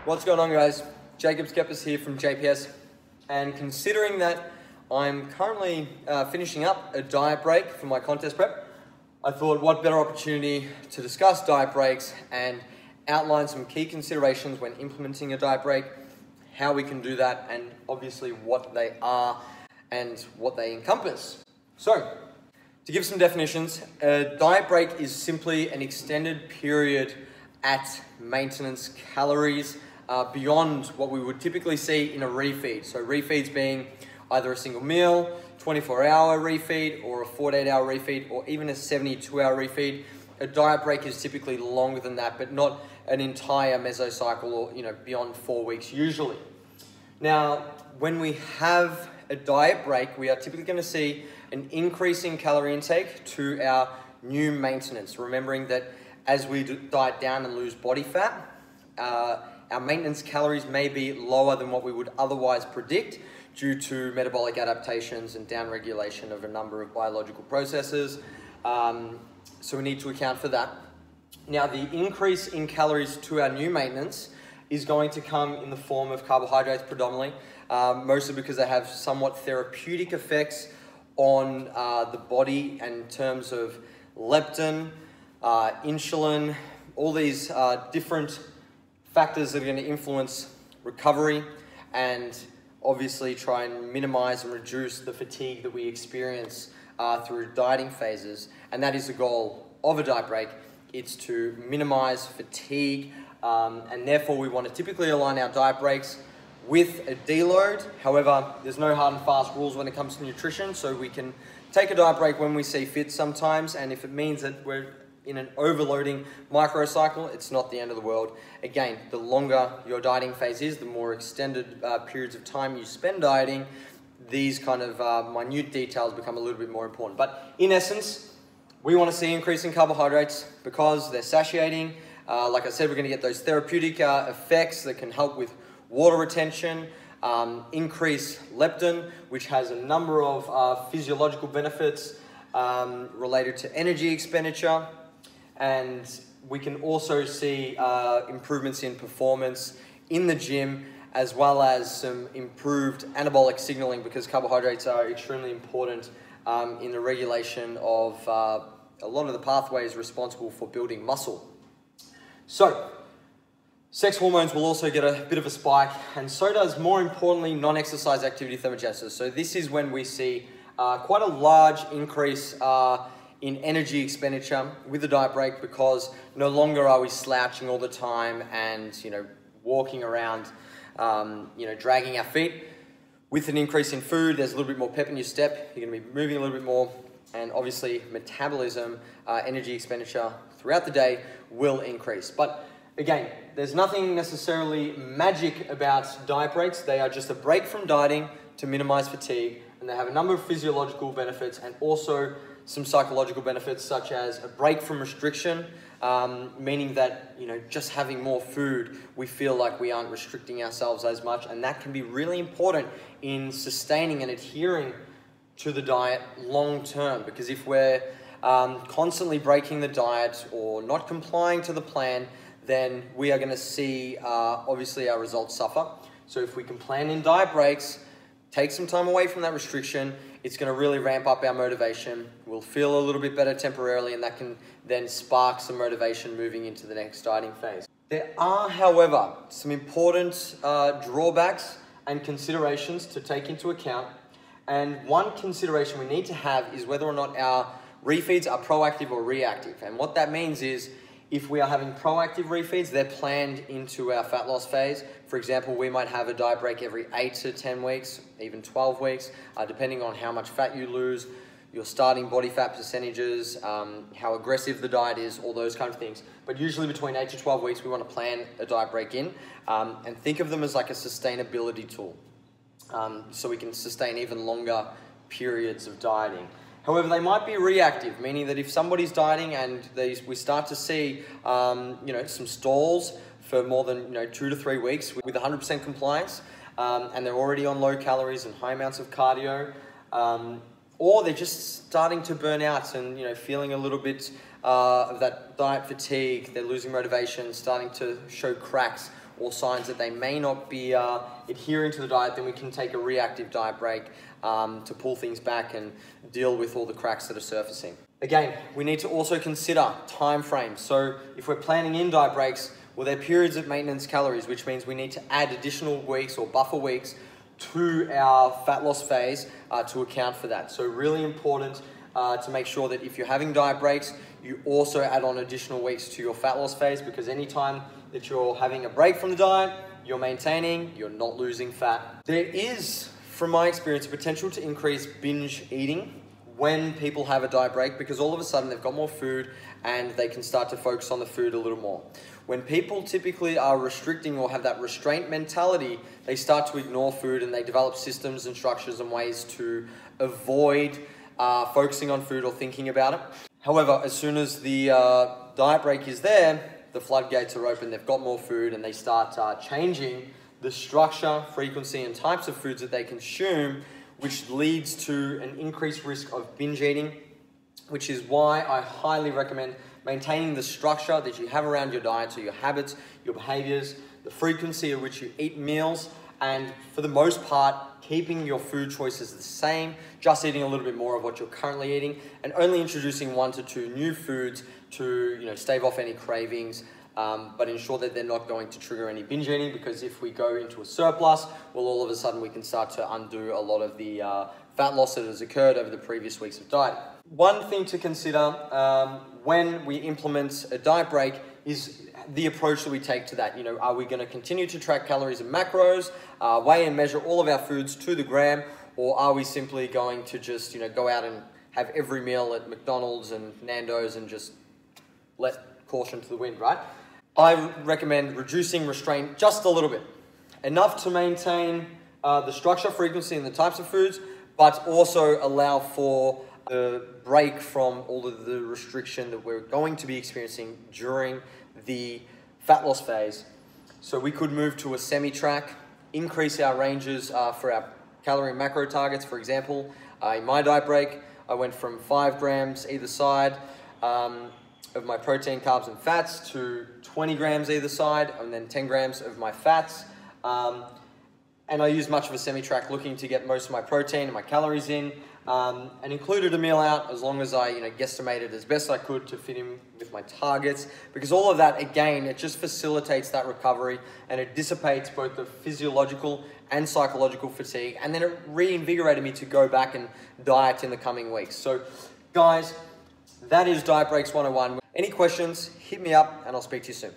What's going on, guys? Jacob JPS here from JPS, and considering that I'm currently finishing up a diet break for my contest prep, I thought what better opportunity to discuss diet breaks and outline some key considerations when implementing a diet break, how we can do that, and obviously what they are and what they encompass. So, to give some definitions, a diet break is simply an extended period at maintenance calories beyond what we would typically see in a refeed. So refeeds being either a single meal, 24-hour refeed, or a 48-hour refeed, or even a 72-hour refeed. A diet break is typically longer than that, but not an entire mesocycle or beyond 4 weeks usually. Now, when we have a diet break, we are typically going to see an increase in calorie intake to our new maintenance, remembering that as we diet down and lose body fat, our maintenance calories may be lower than what we would otherwise predict due to metabolic adaptations and downregulation of a number of biological processes. So we need to account for that. Now, the increase in calories to our new maintenance is going to come in the form of carbohydrates predominantly, mostly because they have somewhat therapeutic effects on the body in terms of leptin, insulin, all these different factors that are going to influence recovery and obviously try and minimize and reduce the fatigue that we experience through dieting phases. And that is the goal of a diet break. It's to minimize fatigue, and therefore we want to typically align our diet breaks with a deload. However, there's no hard and fast rules when it comes to nutrition, so we can take a diet break when we see fit sometimes, and if it means that we're in an overloading microcycle, it's not the end of the world. Again, the longer your dieting phase is, the more extended periods of time you spend dieting, these kind of minute details become a little bit more important. But in essence, we want to see increase in carbohydrates because they're satiating. Like I said, we're going to get those therapeutic effects that can help with water retention, increase leptin, which has a number of physiological benefits related to energy expenditure. And we can also see improvements in performance in the gym, as well as some improved anabolic signaling, because carbohydrates are extremely important in the regulation of a lot of the pathways responsible for building muscle. So, sex hormones will also get a bit of a spike, and so does, more importantly, non-exercise activity thermogenesis. So this is when we see quite a large increase in energy expenditure with the diet break, because no longer are we slouching all the time and walking around dragging our feet. With an increase in food, there's a little bit more pep in your step. You're going to be moving a little bit more, and obviously metabolism, energy expenditure throughout the day will increase. But again, there's nothing necessarily magic about diet breaks. They are just a break from dieting to minimize fatigue, and they have a number of physiological benefits and also some psychological benefits, such as a break from restriction, meaning that just having more food, we feel like we aren't restricting ourselves as much, and that can be really important in sustaining and adhering to the diet long term, because if we're constantly breaking the diet or not complying to the plan, then we are going to see obviously our results suffer. So if we can plan in diet breaks, take some time away from that restriction, it's going to really ramp up our motivation. We'll feel a little bit better temporarily, and that can then spark some motivation moving into the next dieting phase. There are, however, some important drawbacks and considerations to take into account. And one consideration we need to have is whether or not our refeeds are proactive or reactive. And what that means is, if we are having proactive refeeds, they're planned into our fat loss phase. For example, we might have a diet break every 8 to 10 weeks, even 12 weeks, depending on how much fat you lose, your starting body fat percentages, how aggressive the diet is, all those kind of things. But usually between 8 to 12 weeks, we want to plan a diet break in and think of them as like a sustainability tool. So we can sustain even longer periods of dieting. However, they might be reactive, meaning that if somebody's dieting and we start to see some stalls for more than 2 to 3 weeks with 100% compliance, and they're already on low calories and high amounts of cardio, or they're just starting to burn out and feeling a little bit of that diet fatigue, they're losing motivation, starting to show cracks, or signs that they may not be adhering to the diet, then we can take a reactive diet break to pull things back and deal with all the cracks that are surfacing. Again, we need to also consider time frames. So if we're planning in diet breaks, well, they're periods of maintenance calories, which means we need to add additional weeks or buffer weeks to our fat loss phase to account for that. So really important to make sure that if you're having diet breaks, you also add on additional weeks to your fat loss phase, because anytime that you're having a break from the diet, you're maintaining, you're not losing fat. There is, from my experience, a potential to increase binge eating when people have a diet break, because all of a sudden they've got more food and they can start to focus on the food a little more. When people typically are restricting or have that restraint mentality, they start to ignore food and they develop systems and structures and ways to avoid focusing on food or thinking about it. However, as soon as the diet break is there, the floodgates are open, they've got more food, and they start changing the structure, frequency, and types of foods that they consume, which leads to an increased risk of binge eating, which is why I highly recommend maintaining the structure that you have around your diet, so your habits, your behaviors, the frequency at which you eat meals, and for the most part, keeping your food choices the same, just eating a little bit more of what you're currently eating, and only introducing 1 to 2 new foods to stave off any cravings, but ensure that they're not going to trigger any binge eating, because if we go into a surplus, well, all of a sudden we can start to undo a lot of the fat loss that has occurred over the previous weeks of diet. One thing to consider when we implement a diet break is the approach that we take to that. Are we going to continue to track calories and macros, weigh and measure all of our foods to the gram, or are we simply going to just go out and have every meal at McDonald's and Nando's and just let caution to the wind, right? I recommend reducing restraint just a little bit, enough to maintain the structure, frequency, and the types of foods, but also allow for the break from all of the restriction that we're going to be experiencing during the fat loss phase. So we could move to a semi-track, increase our ranges for our calorie and macro targets. For example, in my diet break, I went from 5 grams either side of my protein, carbs, and fats to 20 grams either side, and then 10 grams of my fats. And I used much of a semi-track, looking to get most of my protein and my calories in, and included a meal out as long as I guesstimated as best I could to fit in with my targets, because all of that, again, it just facilitates that recovery, and it dissipates both the physiological and psychological fatigue, and then it reinvigorated me to go back and diet in the coming weeks. So guys, that is Diet Breaks 101. Any questions, hit me up and I'll speak to you soon.